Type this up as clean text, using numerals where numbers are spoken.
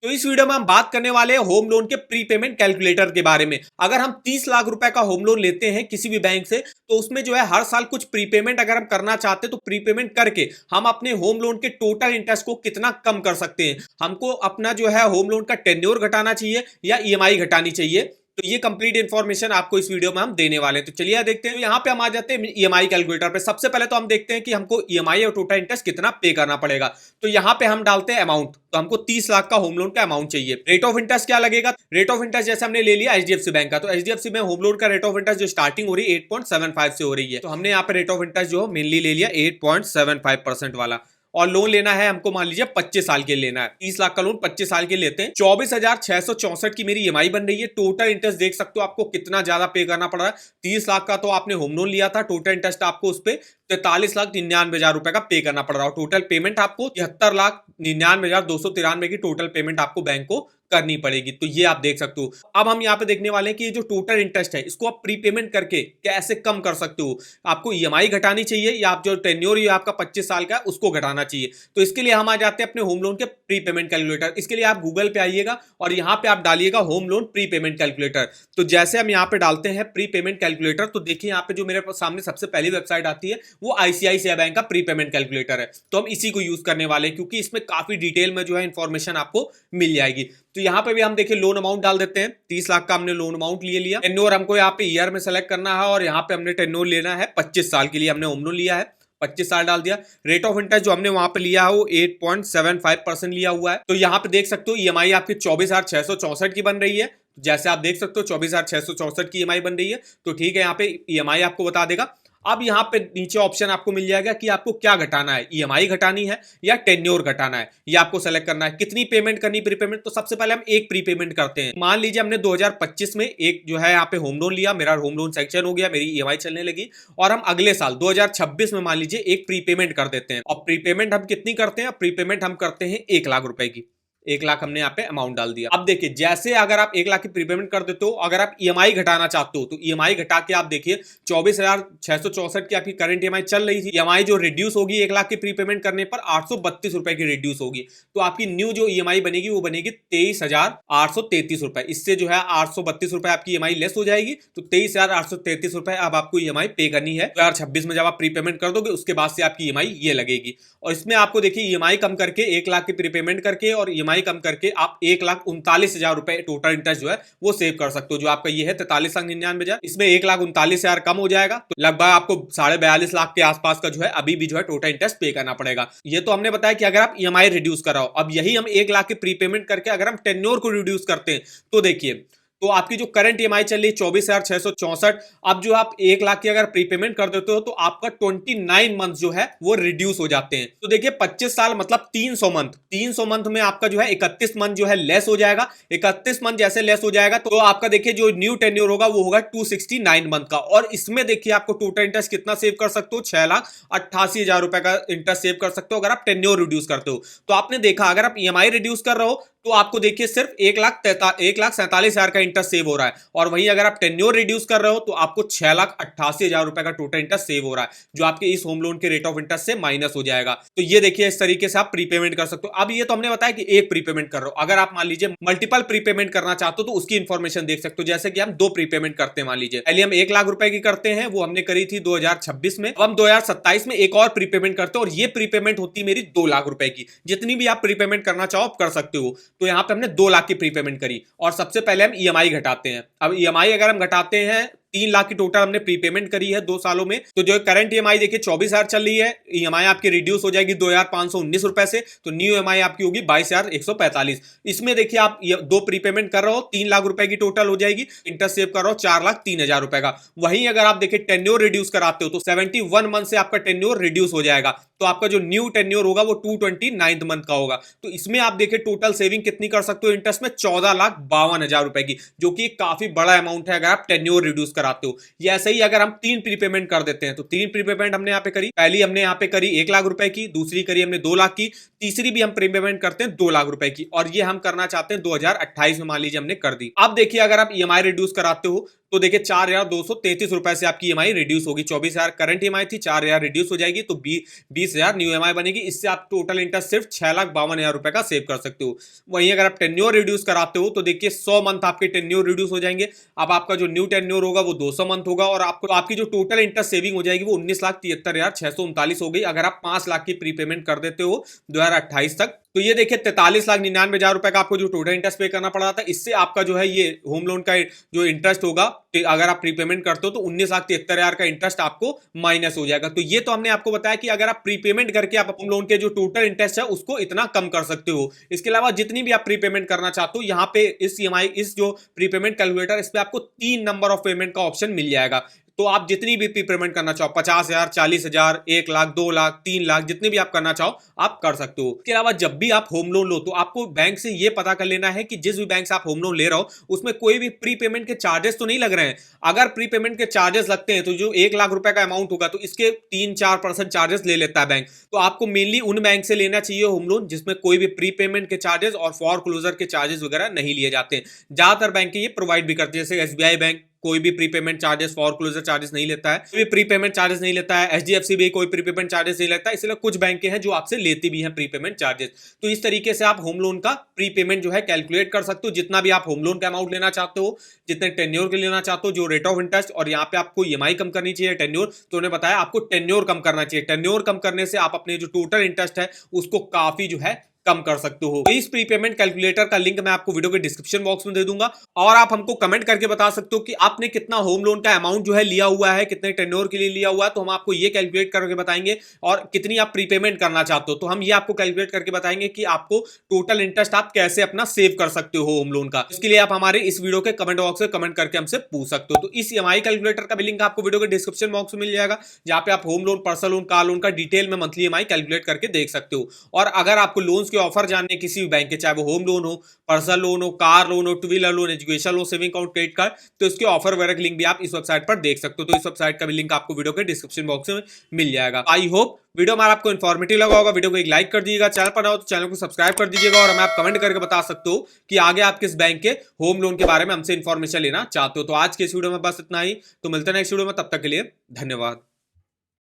तो इस वीडियो में हम बात करने वाले हैं होम लोन के प्रीपेमेंट कैलकुलेटर के बारे में। अगर हम 30 लाख रुपए का होम लोन लेते हैं किसी भी बैंक से, तो उसमें जो है हर साल कुछ प्रीपेमेंट अगर हम करना चाहते हैं तो प्रीपेमेंट करके हम अपने होम लोन के टोटल इंटरेस्ट को कितना कम कर सकते हैं। हमको अपना जो है होम लोन का टेन्योर घटाना चाहिए या ईएमआई घटानी चाहिए, तो ये कंप्लीट इन्फॉर्मेशन आपको इस वीडियो में हम देने वाले हैं। तो चलिए देखते हैं। तो यहाँ पे हम आ जाते हैं ईएमआई कैलकुलेटर पे। सबसे पहले तो हम देखते हैं कि हमको ईएमआई और टोटल इंटरेस्ट कितना पे करना पड़ेगा। तो यहाँ पे हम डालते हैं अमाउंट, तो हमको 30 लाख का होम लोन का अमाउंट चाहिए। रेट ऑफ इंटरेस्ट क्या लगेगा? रेट ऑफ इंटरेस्ट जैसे हमने ले लिया एचडीएफसी बैंक का, तो एचडीएफसी में होम लोन का रेट ऑफ इंटरेस्ट जो स्टार्टिंग हो रही है 8.75 से हो रही है, तो हमने यहाँ पे रेट ऑफ इंटरेस्ट जो मेनली ले लिया 8.75% वाला। और लोन लेना है हमको, मान लीजिए 25 साल के लेना है। 30 लाख का लोन 25 साल के लेते हैं। 24,664 की मेरी ईएमआई बन रही है। टोटल इंटरेस्ट देख सकते हो आपको कितना ज्यादा पे करना पड़ रहा है। 30 लाख का तो आपने होम लोन लिया था, टोटल इंटरेस्ट आपको उस पर 43,99,000 रुपए का पे करना पड़ रहा है। टोटल पेमेंट आपको 73,99,293 की टोटल पेमेंट आपको बैंक को करनी पड़ेगी। तो ये आप देख सकते हो। अब हम यहाँ पे देखने वाले हैं कि ये जो टोटल इंटरेस्ट है इसको आप प्रीपेमेंट करके कैसे कम कर सकते हो। आपको ईएमआई घटानी चाहिए या आप जो टेन्योर है आपका 25 साल का उसको घटाना चाहिए। तो इसके लिए हम आ जाते हैं अपने होम लोन के प्रीपेमेंट कैलकुलेटर। इसके लिए आप गूगल पे आइएगा और यहाँ पे आप डालिएगा होम लोन प्रीपेमेंट कैलकुलेटर। तो जैसे हम यहाँ पे डालते हैं प्रीपेमेंट कैलकुलेटर, तो देखिए यहाँ पे जो मेरे सामने सबसे पहली वेबसाइट आती है वो आईसीआईसीआई बैंक का प्रीपेमेंट कैलकुलेटर है। तो हम इसी को यूज करने वाले हैं क्योंकि इसमें काफी डिटेल में जो है इंफॉर्मेशन आपको मिल जाएगी। तो यहाँ पे भी हम देखिए लोन अमाउंट डाल देते हैं। 30 लाख का हमने लोन अमाउंट लिया। टेन्योर हमको यहाँ पे ईयर में सेलेक्ट करना है और यहाँ पे हमने टेन्योर लेना है 25 साल के लिए हमने होम लोन लिया है। 25 साल डाल दिया। रेट ऑफ इंटरेस्ट जो हमने वहां पे लिया है वो 8.75% लिया हुआ है। तो यहाँ पे देख सकते हो ईएमआई आपकी 24,664 की बन रही है। जैसे आप देख सकते हो 24,664 की ईएमआई बन रही है, तो ठीक है, यहाँ पे ईएमआई आपको बता देगा। अब यहाँ पे नीचे ऑप्शन आपको मिल जाएगा कि आपको क्या घटाना है, ईएमआई घटानी है या टेन्योर घटाना है, ये आपको सेलेक्ट करना है। कितनी पेमेंट करनी प्रीपेमेंट, तो सबसे पहले हम एक प्रीपेमेंट करते हैं। मान लीजिए हमने 2025 में एक जो है यहाँ पे होम लोन लिया, मेरा होम लोन सैंक्शन हो गया, मेरी ईएमआई चलने लगी और हम अगले साल 2026 में मान लीजिए एक प्रीपेमेंट कर देते हैं। और प्रीपेमेंट हम कितनी करते हैं? प्रीपेमेंट हम करते हैं 1 लाख रुपए की। 1 लाख हमने यहाँ पे अमाउंट डाल दिया। अब देखिए जैसे अगर आप 1 लाख की प्रीपेमेंट कर देते हो, अगर आप ईएमआई घटाना चाहते हो तो ईएमआई घटा के आप देखिए 24,664 की आपकी करंट ईएमआई चल रही थी। ईएमआई जो रिड्यूस होगी 1 लाख की प्रीपेमेंट करने पर 832 रुपए की रिड्यूस होगी। तो आपकी न्यू जो ईएमआई बनेगी वो बनेगी 23,833 रुपए। इससे जो है 832 रुपए आपकी ईएमआई लेस हो जाएगी। तो 23,833 रुपए अब आपको ईएमआई पे करनी है। 2026 में जब आप प्रीपेमेंट कर दोगे उसके बाद से आपकी ईएमआई ये लगेगी। और इसमें आपको देखिए ईएमआई कम करके 1 लाख की प्रीपेमेंट करके और ईएमआई कम करके आप 1,39,000 रुपए टोटल इंटरेस्ट जो है वो सेव कर सकते हो। जो आपका ये है 43,99,000, इसमें 1,39,000 कम हो जाएगा, तो लगभग आपको 42.5 लाख के आसपास का जो है अभी भी जो है टोटल इंटरेस्ट पे करना पड़ेगा। ये तो हमने बताया कि अगर आप ईएमआई रिड्यूस कराओ। अब यही हम 1 लाख की प्रीपेमेंट करके अगर हम टेन्योर को रिड्यूस करते हैं तो देखिए, तो आपकी जो करंट ईएमआई चल रही है 24,664, अब जो आप 1 लाख की अगर प्रीपेमेंट कर देते हो तो आपका 29 मंथ जो है वो रिड्यूस हो जाते हैं। तो देखिए 25 साल मतलब 300 मंथ, 300 मंथ में आपका जो है 31 मंथ जो है लेस हो जाएगा। 31 मंथ जैसे लेस हो जाएगा तो आपका देखिए जो न्यू टेन्योर होगा वो होगा 269 मंथ का। और इसमें देखिए आपको टोटल इंटरेस्ट कितना सेव कर सकते हो? 6,88,000 रुपए का इंटरेस्ट सेव कर सकते हो अगर आप टेन्योर रिड्यूस करते हो। तो आपने देखा अगर आप ईएमआई रिड्यूस कर रहे हो तो आपको देखिए सिर्फ 1,47,000 का इंटरेस्ट सेव हो रहा है। और वहीं अगर आप टेन्योर रिड्यूस कर रहे हो तो आपको 6,88,000 रुपए का टोटल इंटरेस्ट सेव हो रहा है, जो आपके इस होम लोन के रेट ऑफ इंटरेस्ट से माइनस हो जाएगा। तो ये देखिए इस तरीके से आप प्रीपेमेंट कर सकते हो। अब ये तो हमने बताया कि एक प्रीपेमेंट कर रहे हो। अगर आप मान लीजिए मल्टीपल प्रीपेमेंट करना चाहते हो तो उसकी इंफॉर्मेशन देख सकते हो। जैसे कि हम 2 प्रीपेमेंट करते हैं, मान लीजिए पहले हम 1 लाख रुपए की करते हैं, वो हमने करी थी 2026 में। अब हम 2027 में एक और प्रीपेमेंट करते हैं और ये प्रीपेमेंट होती है मेरी 2 लाख रुपए की। जितनी भी आप प्रीपेमेंट करना चाहो आप कर सकते हो। तो यहाँ पे हमने 2 लाख की प्रीपेमेंट करी और सबसे पहले हम ईएमआई घटाते हैं। अब ईएमआई अगर हम घटाते हैं, 3 लाख की टोटल हमने प्रीपेमेंट करी है 2 सालों में, तो जो करंट ईएमआई देखिए 24,000 चल रही है। ईएमआई आपकी रिड्यूस हो जाएगी 2,519 रुपए से, तो न्यू ईएमआई आपकी होगी 22,145। इसमें देखिए आप 2 प्रीपेमेंट कर रहे हो, 3 लाख रुपए की टोटल हो जाएगी। इंटरेस्ट सेव कर रहे हो 4,03,000 रुपए का। वहीं अगर आप देखिए टेन्योर रिड्यूस कराते हो तो 71 मंथ से आपका टेन्योर रिड्यूस हो जाएगा। तो आपका जो न्यू टेन्योर होगा वो 229 मंथ का होगा। तो इसमें आप देखिए टोटल सेविंग कितनी कर सकते हो इंटरेस्ट में? 14,52,000 रुपए की, जो कि काफी बड़ा अमाउंट है अगर आप टेन्योर रिड्यूस कराते हो। ये ऐसे ही अगर हम 3 प्रीपेमेंट कर देते हैं, तो 3 प्रीपेमेंट हमने यहाँ पे करी। पहली हमने यहाँ पे करी 1 लाख रुपए की, दूसरी करी हमने 2 लाख की, तीसरी भी हम प्रीपेमेंट करते हैं 2 लाख रुपए की, और ये हम करना चाहते हैं 2028 में, मान लीजिए हमने कर दी। अब देखिए अगर आप ईएमआई रिड्यूस कराते हो तो देखिए 4,233 रुपए से आपकी ईएमआई रिड्यूस होगी। 24,000 करंट ईएमआई थी, 4,000 रिड्यूस हो जाएगी तो 20,000 न्यू ईएमआई बनेगी। इससे आप टोटल इंटरेस्ट सिर्फ 6,52,000 रुपए का सेव कर सकते हो। वहीं अगर आप टेन्योर रिड्यूस कराते हो तो देखिए 100 मंथ आपके टेन्योर रिड्यूस हो जाएंगे। अब आपका जो न्यू टेन्योर होगा वो 200 मंथ होगा और आपको आपकी जो टोटल इंटरेस्ट सेविंग हो जाएगी वो 19,73,639 हो गई अगर आप 5 लाख की प्रीपेमेंट कर देते हो 2028 तक। तो ये देखिए 43,99,000 रुपए का आपको जो टोटल इंटरेस्ट पे करना पड़ रहा था, इससे आपका जो है ये होम लोन का जो इंटरेस्ट होगा अगर आप प्रीपेमेंट करते हो तो 19,73,000 का इंटरेस्ट आपको माइनस हो जाएगा। तो ये तो हमने आपको बताया कि अगर आप प्रीपेमेंट करके आप होम लोन के जो टोटल इंटरेस्ट है उसको इतना कम कर सकते हो। इसके अलावा जितनी भी आप प्रीपेमेंट करना चाहते हो यहाँ पे इस ईएमआई इस जो प्रीपेमेंट कैलकुलेटर इस पे आपको 3 नंबर ऑफ पेमेंट का ऑप्शन मिल जाएगा। तो आप जितनी भी प्रीपेमेंट करना चाहो 50,000, 40,000, 1 लाख, 2 लाख, 3 लाख जितने भी आप करना चाहो आप कर सकते हो। इसके अलावा जब भी आप होम लोन लो तो आपको बैंक से ये पता कर लेना है कि जिस भी बैंक से आप होम लोन ले रहे हो उसमें कोई भी प्रीपेमेंट के चार्जेस तो नहीं लग रहे हैं। अगर प्रीपेमेंट के चार्जेस लगते हैं तो जो 1 लाख रुपए का अमाउंट होगा तो इसके 3-4% चार्जेस ले लेता है बैंक। तो आपको मेनली उन बैंक से लेना चाहिए होम लोन जिसमें कोई भी प्रीपेमेंट के चार्जेस और फॉर क्लोजर के चार्जेस वगैरह नहीं लिए जाते हैं। ज्यादातर बैंक ये प्रोवाइड भी करते हैं, जैसे एसबीआई बैंक कोई भी prepayment charges for closure charges नहीं लेता है, कोई भी प्रीपेमेंट चार्जेस नहीं लेता है, एचडीएफसी भी कोई प्रीपेमेंट चार्जेस नहीं लेता है। इसलिए कुछ बैंक हैं जो आपसे लेती भी हैं प्रीपेमेंट चार्जेस। तो इस तरीके से आप होम लोन का प्रीपेमेंट जो है कैलकुलेट कर सकते हो। जितना भी आप होम लोन का अमाउंट लेना चाहते हो, जितने टेन्योर के लेना चाहते हो, जो रेट ऑफ इंटरेस्ट, और यहाँ पे आपको ईएमआई कम करनी चाहिए टेन्योर, तो उन्हें बताया आपको टेन्योर कम करना चाहिए। टेन्योर कम करने से आप अपने जो टोटल इंटरेस्ट है उसको काफी जो है कम कर सकते हो। इस प्रीपेमेंट कैलकुलेटर का लिंक मैं आपको वीडियो के डिस्क्रिप्शन बॉक्स में दे दूंगा और आप हमको कमेंट करके बता सकते हो कि आपने कितना होम लोन का अमाउंट जो है लिया हुआ है, कितने टेन्योर के लिए लिया हुआ है, तो हम आपको ये कैलकुलेट करके बताएंगे। और कितनी आप प्रीपेमेंट करना चाहते हो तो हम ये आपको कैलकुलेट करके बताएंगे कि आपको टोटल इंटरेस्ट आप कैसे अपना सेव कर सकते हो होम लोन का। इसके लिए आप हमारे इस वीडियो के कमेंट बॉक्स में कमेंट करके हमसे पूछ सकते हो। तो इस ईएमआई कैलकुलेटर का भी लिंक आपको वीडियो के डिस्क्रिप्शन बॉक्स में मिल जाएगा, जहां पे आप home loan, personal loan, car loan का डिटेल में मंथली ईएमआई कैलकुलेट करके देख सकते हो। और अगर आपको लोन्स के ऑफर जानने किसी भी बैंक के, चाहे वो होम लोन हो, पर्सनल लोन हो, कार लोन हो, two wheeler loan, education loan, saving account, credit card, तो इसके ऑफर वगैरह के लिंक भी आप इस वेबसाइट पर देख सकते हो। तो इस वेबसाइट का भी लिंक आपको वीडियो के डिस्क्रिप्शन बॉक्स में मिल जाएगा। आई होप वीडियो हमारा आपको इन्फॉर्मेटिव लगा होगा। वीडियो को एक लाइक कर दीजिएगा, चैनल पर ना हो तो चैनल को सब्सक्राइब कर दीजिएगा और हमें आप कमेंट करके बता सकते हो कि आगे आप किस बैंक के होम लोन के बारे में हमसे इंफॉर्मेशन लेना चाहते हो। तो आज के इस वीडियो में बस इतना ही, तो मिलते हैं नेक्स्ट वीडियो में, तब तक के लिए धन्यवाद।